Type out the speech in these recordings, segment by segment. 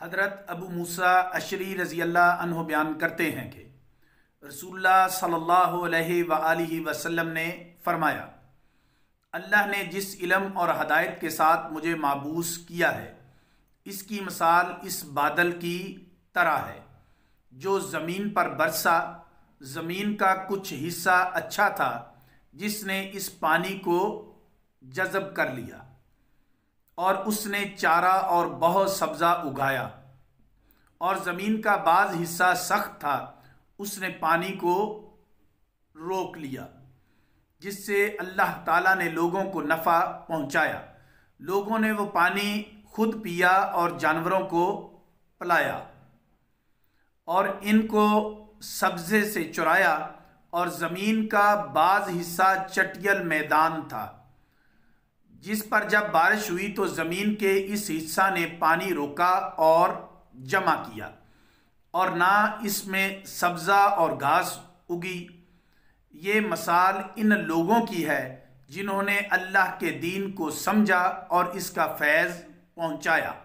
हज़रत अबू मूसा अशरी रज़ी अल्लाह अन्हु बयान करते हैं कि रसूलुल्लाह सल्लल्लाहु अलैहि वसल्लम ने फरमाया, अल्लाह ने जिस इल्म और हदायत के साथ मुझे माबूस किया है, इसकी मिसाल इस बादल की तरह है जो ज़मीन पर बरसा। ज़मीन का कुछ हिस्सा अच्छा था जिसने इस पानी को जज़ब कर लिया, और उसने चारा और बहुत सब्ज़ा उगाया। और ज़मीन का बाज़ हिस्सा सख्त था, उसने पानी को रोक लिया, जिससे अल्लाह ताला ने लोगों को नफ़ा पहुँचाया। लोगों ने वो पानी खुद पिया और जानवरों को पिलाया, और इनको सब्ज़े से चुराया। और ज़मीन का बाज़ हिस्सा चटियल मैदान था, जिस पर जब बारिश हुई तो ज़मीन के इस हिस्सा ने पानी रोका और जमा किया, और ना इसमें सब्ज़ा और घास उगी। ये मिसाल इन लोगों की है जिन्होंने अल्लाह के दीन को समझा और इसका फैज़ पहुँचाया।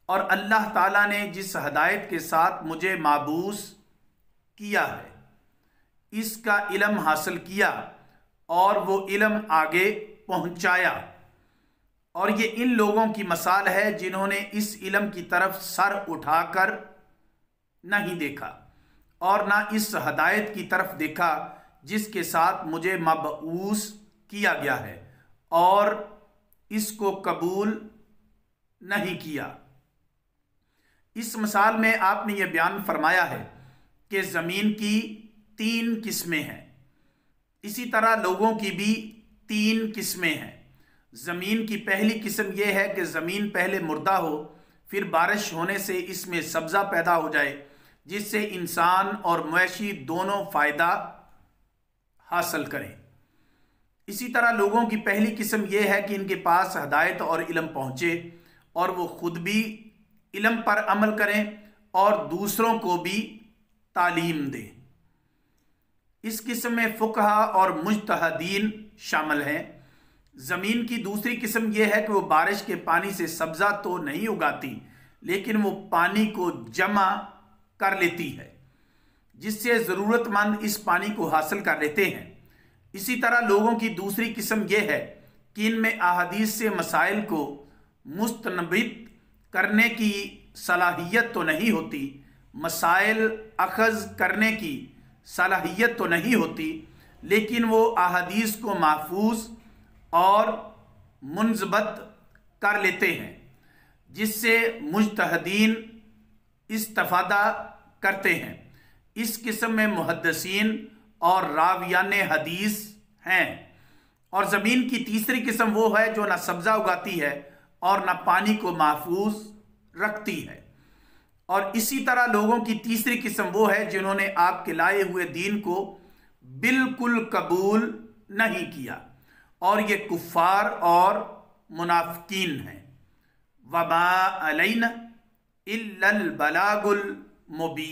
और अल्लाह ताला ने जिस हदायत के साथ मुझे माबूस किया है, इसका इल्म हासिल किया और वो इल्म आगे पहुँचाया। और ये इन लोगों की मिसाल है जिन्होंने इस इल्म की तरफ सर उठाकर नहीं देखा और ना इस हदायत की तरफ देखा जिसके साथ मुझे मबऊस किया गया है, और इसको कबूल नहीं किया। इस मिसाल में आपने ये बयान फरमाया है कि ज़मीन की 3 किस्में हैं, इसी तरह लोगों की भी 3 किस्में हैं। ज़मीन की पहली किस्म यह है कि ज़मीन पहले मुर्दा हो, फिर बारिश होने से इसमें सब्ज़ा पैदा हो जाए, जिससे इंसान और मवेशी दोनों फ़ायदा हासिल करें। इसी तरह लोगों की पहली किस्म यह है कि इनके पास हदायत और इल्म पहुँचे और वो ख़ुद भी इल्म पर अमल करें और दूसरों को भी तालीम दें। इस किस्म में फ़ुक़हा और मुज्तहिदीन शामिल हैं। ज़मीन की दूसरी किस्म यह है कि वो बारिश के पानी से सब्ज़ा तो नहीं उगाती, लेकिन वो पानी को जमा कर लेती है, जिससे ज़रूरतमंद इस पानी को हासिल कर लेते हैं। इसी तरह लोगों की दूसरी किस्म यह है कि इनमें अहादीस से मसाइल को मुस्तनबित करने की सलाहियत तो नहीं होती, मसाइल अखज़ करने की सलाहियत तो नहीं होती, लेकिन वो अहादीस को महफूज और मुंज़बत कर लेते हैं, जिससे मुज्तहिदीन इस्तिफ़ादा करते हैं। इस किस्म में मुहद्दिसीन और रावियाने हदीस हैं। और ज़मीन की तीसरी किस्म वो है जो ना सब्ज़ा उगाती है और ना पानी को महफूज रखती है। और इसी तरह लोगों की तीसरी किस्म वो है जिन्होंने आपके लाए हुए दीन को बिल्कुल कबूल नहीं किया, और ये कुफ़ार और मुनाफ़िकीन हैं। वमा अलैना इल्लल बलागुल मुबीन।